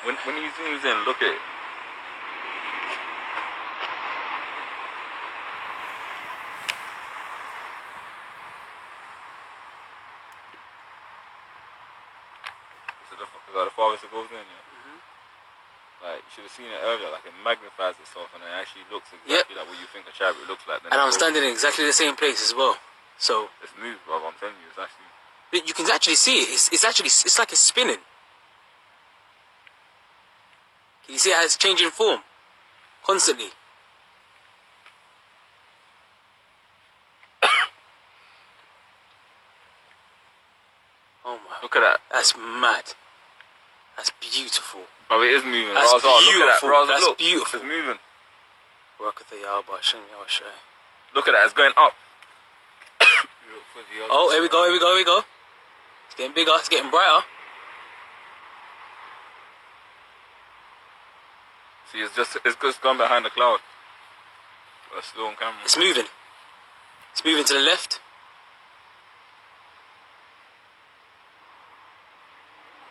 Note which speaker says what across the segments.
Speaker 1: When he zooms in, look at it. So the farthest it goes in, yeah. Like, you should have seen it earlier, like it magnifies itself and it actually looks exactly like what you think a chariot looks like.
Speaker 2: And I'm standing in exactly the same place as well. So
Speaker 1: it's moved, bro. I'm telling you, it's actually.
Speaker 2: You can actually see it. It's like it's spinning. Can you see how it's changing form constantly? Oh my!
Speaker 1: Look at that.
Speaker 2: That's mad. That's beautiful.
Speaker 1: Bro, it is moving.
Speaker 2: That's beautiful.
Speaker 1: Look at that. Raza,
Speaker 2: that's
Speaker 1: look.
Speaker 2: beautiful.
Speaker 1: It's moving. Look at that. It's going up.
Speaker 2: Oh, here we go. Here we go. Here we go. It's getting bigger. It's getting brighter.
Speaker 1: See, it's just gone behind the cloud. It's still on camera.
Speaker 2: It's moving. It's moving to the left.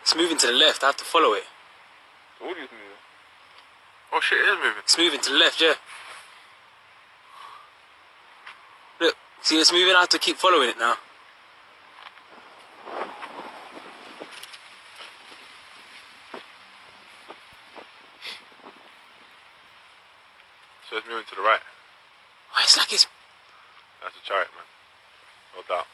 Speaker 2: It's moving to the left. I have to follow it.
Speaker 1: So what are you moving? Oh shit, it is moving.
Speaker 2: It's moving to the left, yeah. Look, see it's moving. I have to keep following it now.
Speaker 1: So it's moving to the right.
Speaker 2: Oh, it's like it's...
Speaker 1: That's a chariot, man. No doubt.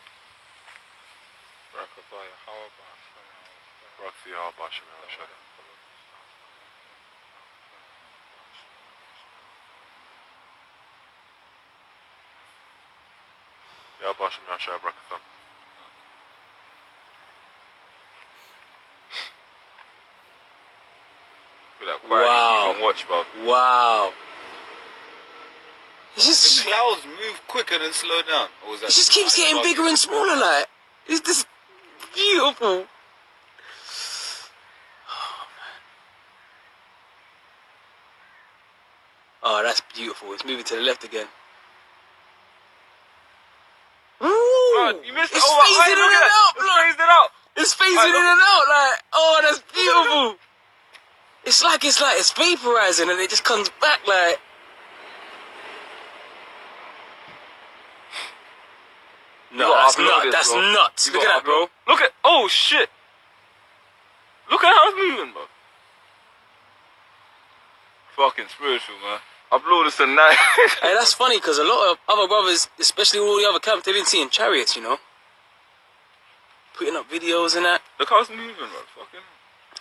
Speaker 2: Wow.
Speaker 1: You can watch, bro.
Speaker 2: Wow. It's just...
Speaker 1: The clouds move quicker than slow down. Or was that
Speaker 2: It just keeps getting bigger and smaller, like. It's just beautiful. Oh, man. Oh, that's beautiful. It's moving to the left again. Ooh!
Speaker 1: Oh, you missed
Speaker 2: it's phasing in and out,
Speaker 1: It's phasing out.
Speaker 2: It's phasing in and out, like. Oh, that's beautiful. It's like it's vaporizing and it just comes back, like. No, that's nuts. That's nuts. Look at that, bro.
Speaker 1: Look at... Oh, shit. Look at how it's moving, bro. Fucking spiritual, man. Upload this tonight.
Speaker 2: Hey, that's funny, because a lot of other brothers, especially all the other camps, they've been seeing chariots, you know? Putting up videos and that.
Speaker 1: Look how it's moving, bro. Fucking...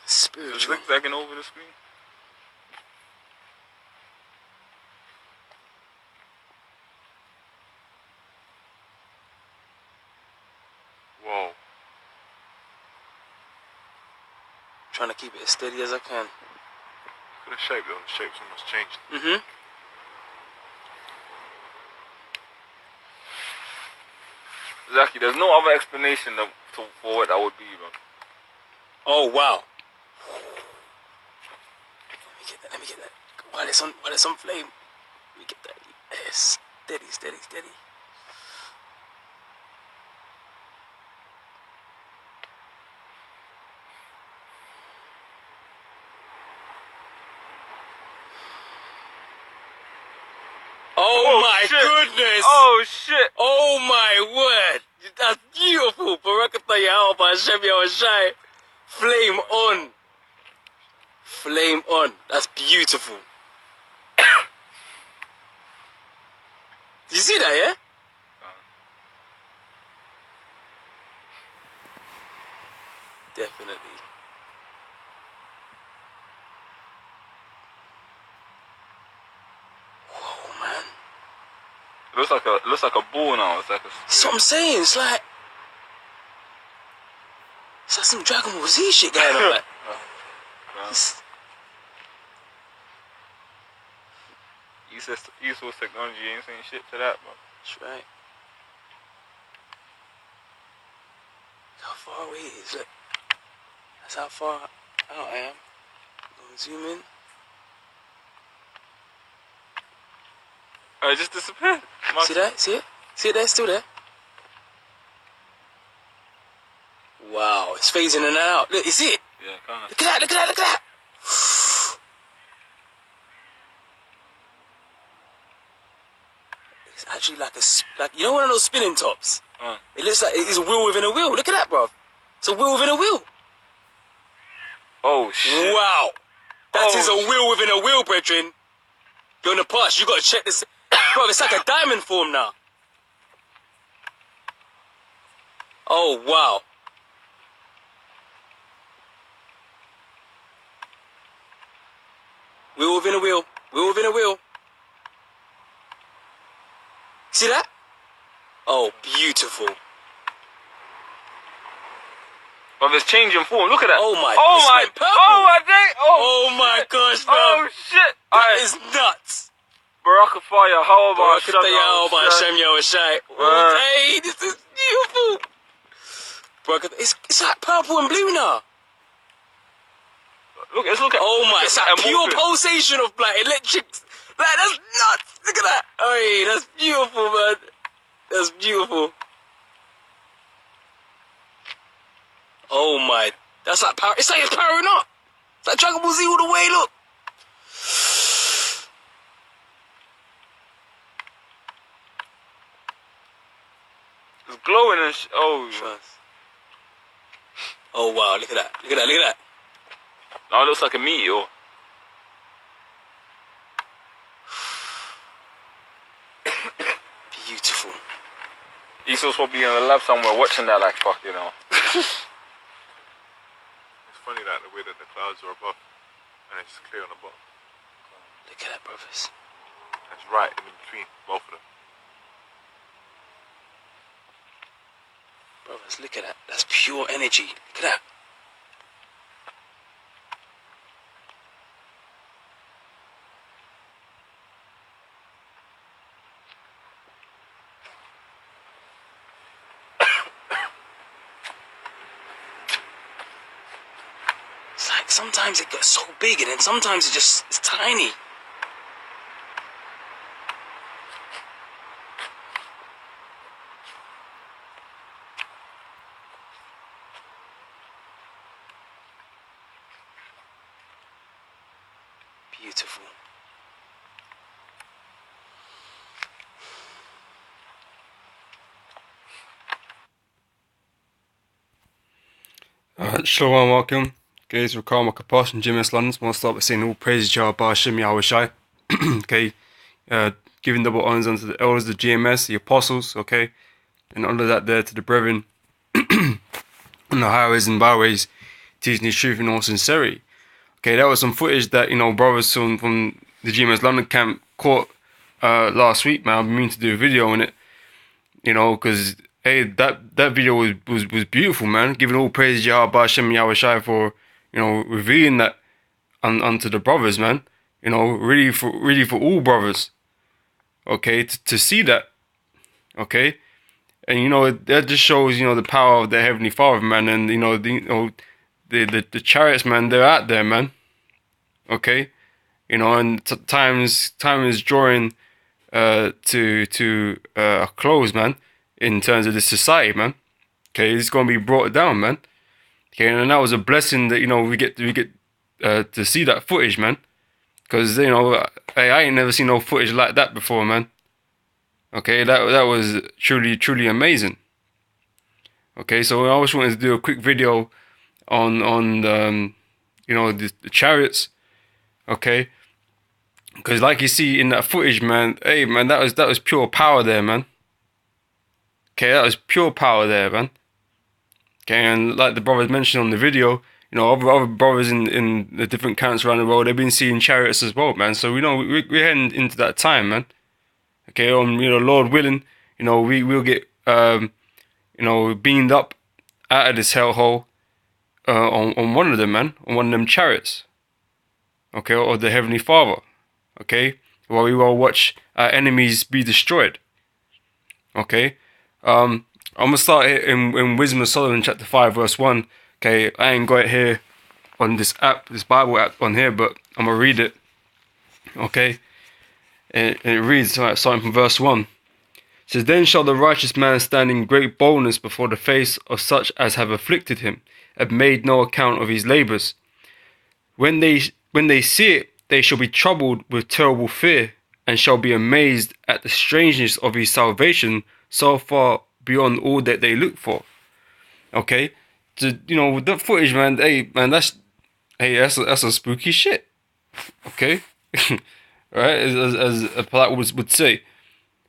Speaker 2: Spiritual.
Speaker 1: It's zigzagging over the screen. Whoa.
Speaker 2: Trying to keep it as steady as I can.
Speaker 1: Look at the shape, though. The shape's almost changed.
Speaker 2: Mm-hmm.
Speaker 1: Exactly. There's no other explanation for what that would be, bro.
Speaker 2: Oh, wow. Let me get that. While it's on flame. Let me get that. Yes. Steady, steady, steady. Oh my goodness!
Speaker 1: Oh shit!
Speaker 2: Oh my word! That's beautiful! Barakatah Yahweh Hashem Yahushai. Flame on! Flame on! That's beautiful! Did you see that, yeah? Definitely. Whoa, man.
Speaker 1: It looks like a ball now. It's like a...
Speaker 2: That's what I'm saying. It's like some Dragon Ball Z shit going on. Like,
Speaker 1: Eastwood technology ain't saying shit to that, bro.
Speaker 2: That's right. Look how far away it is. Look. That's how far out I am. Go and zoom in.
Speaker 1: It just disappeared.
Speaker 2: See that? See it? See it there? Still there? Wow, it's phasing in and out. Look, you see it?
Speaker 1: Yeah, kind of.
Speaker 2: Look at that, look at that, look at that. actually like you know one of those spinning tops?
Speaker 1: Uh.
Speaker 2: It looks like it's a wheel within a wheel. Look at that, bro. It's a wheel within a wheel.
Speaker 1: Oh shit!
Speaker 2: Wow, that is a wheel within a wheel, brethren. You're in the past. You gotta check this, bro. It's like a diamond form now. Oh wow. Wheel within a wheel. Wheel within a wheel. See that? Oh, beautiful.
Speaker 1: But it's changing form. Look at that.
Speaker 2: Oh my.
Speaker 1: Oh my. Oh my day.
Speaker 2: Oh my gosh, bro.
Speaker 1: Oh shit.
Speaker 2: That is nuts.
Speaker 1: Baraka Fire. How about
Speaker 2: Hashem Yahushai? Hey, this is beautiful. It's like purple and blue now.
Speaker 1: Let's look at.
Speaker 2: Oh my, it's like pure pulsation of like electric. Like, that's nuts. Look at that. Hey, that's beautiful, man. That's beautiful. Oh my, that's like power. It's like it's powering up. It's like Dragon Ball Z all the way. Look.
Speaker 1: It's glowing and oh.
Speaker 2: Oh wow, look at that. Look at that. Look at that.
Speaker 1: Now it looks like a meteor.
Speaker 2: Beautiful.
Speaker 1: Esau's probably in the lab somewhere watching that like fuck, you know.
Speaker 3: It's funny that the way that the clouds are above and it's clear on the bottom.
Speaker 2: Look at that, brothers.
Speaker 3: It's right in between both of them.
Speaker 2: Brothers, look at that. That's pure energy. Look at that. It's like sometimes it gets so big and then sometimes it's tiny. Beautiful.
Speaker 4: Shalom, welcome. Guys, we're Karma Kaposh and GMS London. We'll start by saying all praise to Yahweh Hashem Yahweh Shai. Okay, giving double honors unto the elders, the GMS, the apostles, okay, and under that there to the brethren on the highways and byways, teaching the truth in all sincerity. Okay, that was some footage that, you know, brothers from the GMS London camp caught last week, man. I've been meaning to do a video on it, you know, because hey, that video was beautiful, man. Giving all praise to Yahweh Hashem Yahweh Shai for, you know, revealing that unto the brothers, man. You know, really for all brothers. Okay, to see that. Okay, and you know that just shows, you know, the power of the Heavenly Father, man, and you know the chariots, man. They're out there, man. Okay, you know, and time is drawing to a close, man. In terms of this society, man. Okay, it's gonna be brought down, man. Okay, and that was a blessing that, you know, we get to see that footage, man. Because, you know, I ain't never seen no footage like that before, man. Okay, that was truly amazing. Okay, so I just wanted to do a quick video on you know, the chariots. Okay, because like you see in that footage, man. Hey, man, that was pure power there, man. Okay, that was pure power there, man. Okay, and like the brothers mentioned on the video, you know, other brothers in the different camps around the world, they've been seeing chariots as well, man. So we know we're heading into that time, man. Okay, you know, Lord willing, you know, we'll get you know, beamed up out of this hellhole on one of them, man, on one of them chariots. Okay, or the Heavenly Father. Okay, while we will watch our enemies be destroyed. Okay. I'm gonna start here in Wisdom of Solomon chapter 5 verse 1. Okay, I ain't got it here on this app, this Bible app on here, but I'm gonna read it. Okay, and it reads, starting from verse 1. It says, "Then shall the righteous man stand in great boldness before the face of such as have afflicted him, and made no account of his labours. When they see it, they shall be troubled with terrible fear, and shall be amazed at the strangeness of his salvation, so far beyond all that they look for. Okay, you know, with that footage, man. Hey, man, that's a spooky shit. Okay, right? As a polite would say.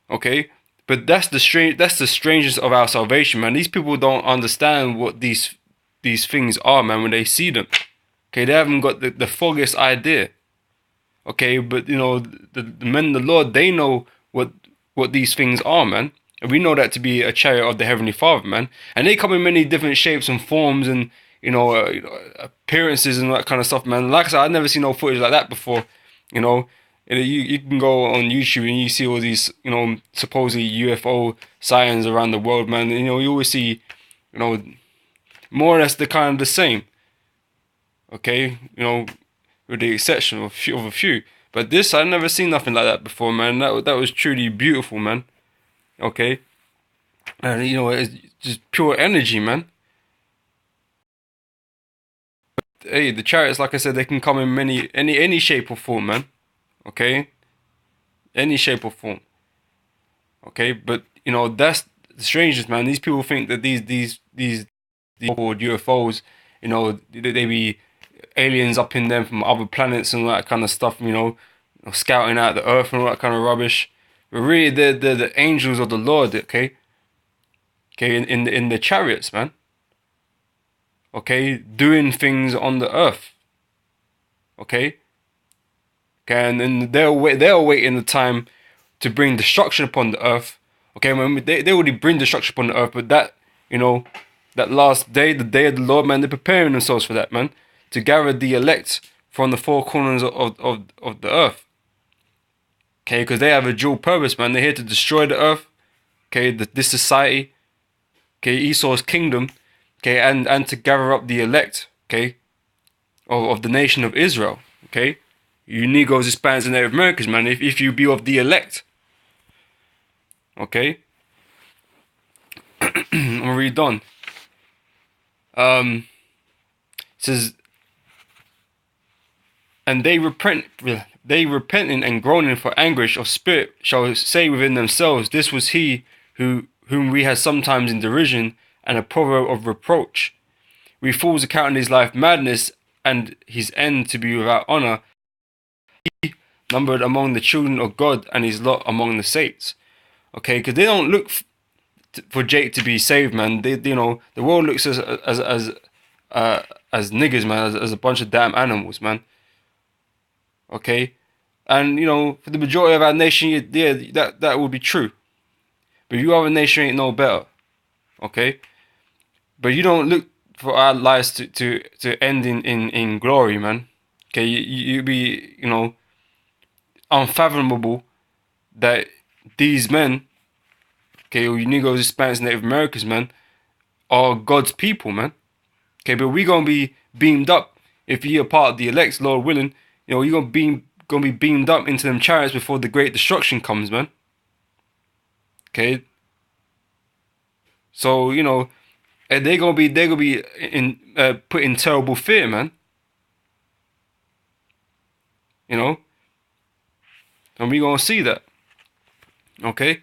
Speaker 4: Okay, but that's the strangeness of our salvation, man. These people don't understand what these things are, man. When they see them, okay, they haven't got the foggiest idea. Okay, but you know, the men of the Lord, they know what these things are, man. And we know that to be a chariot of the Heavenly Father, man. And they come in many different shapes and forms and, you know, appearances and that kind of stuff, man. Like I said, I've never seen no footage like that before, you know. You can go on YouTube and you see all these, you know, supposedly UFO sightings around the world, man. You know, you always see, you know, more or less the kind of the same. Okay, you know, with the exception of a few. But this, I've never seen nothing like that before, man. That was truly beautiful, man. Okay, and you know, it's just pure energy, man. Hey, the chariots, like I said, they can come in any shape or form, man. Okay, any shape or form. Okay, but you know, that's the strangest, man. These people think that these called UFOs, you know, they be aliens up in them from other planets and all that kind of stuff, you know, scouting out the earth and all that kind of rubbish. But really, they're the angels of the Lord, okay? Okay, in the chariots, man. Okay, doing things on the earth. Okay? Okay, and then they're waiting the time to bring destruction upon the earth. Okay, when they already bring destruction upon the earth, but that, you know, that last day, the day of the Lord, man, they're preparing themselves for that, man. To gather the elect from the four corners of the earth. Okay, because they have a dual purpose, man. They're here to destroy the earth. Okay, this society. Okay, Esau's kingdom. Okay, and to gather up the elect. Okay, of the nation of Israel. Okay, you Negroes, Hispanics, and Native Americans, man. If you be of the elect. Okay. I'm read on. It says, and they repenting and groaning for anguish of spirit shall say within themselves, this was he whom we had sometimes in derision and a proverb of reproach. We fools account his life madness and his end to be without honor. He numbered among the children of God and his lot among the saints. Okay, because they don't look for Jake to be saved, man. They, you know, the world looks as niggers, man, as a bunch of damn animals, man. Okay, and you know, for the majority of our nation, yeah, that would be true. But you other nation ain't no better. Okay, but you don't look for our lives to end in glory, man. Okay, you be, you know, unfathomable that these men, okay, or you Negroes, Hispanics, Native Americans, man, are God's people, man. Okay, but we gonna be beamed up if you're part of the elect, Lord willing. You know, you're gonna be beamed up into them chariots before the great destruction comes, man. Okay. So you know, they're gonna be put in terrible fear, man. You know, and we gonna see that. Okay.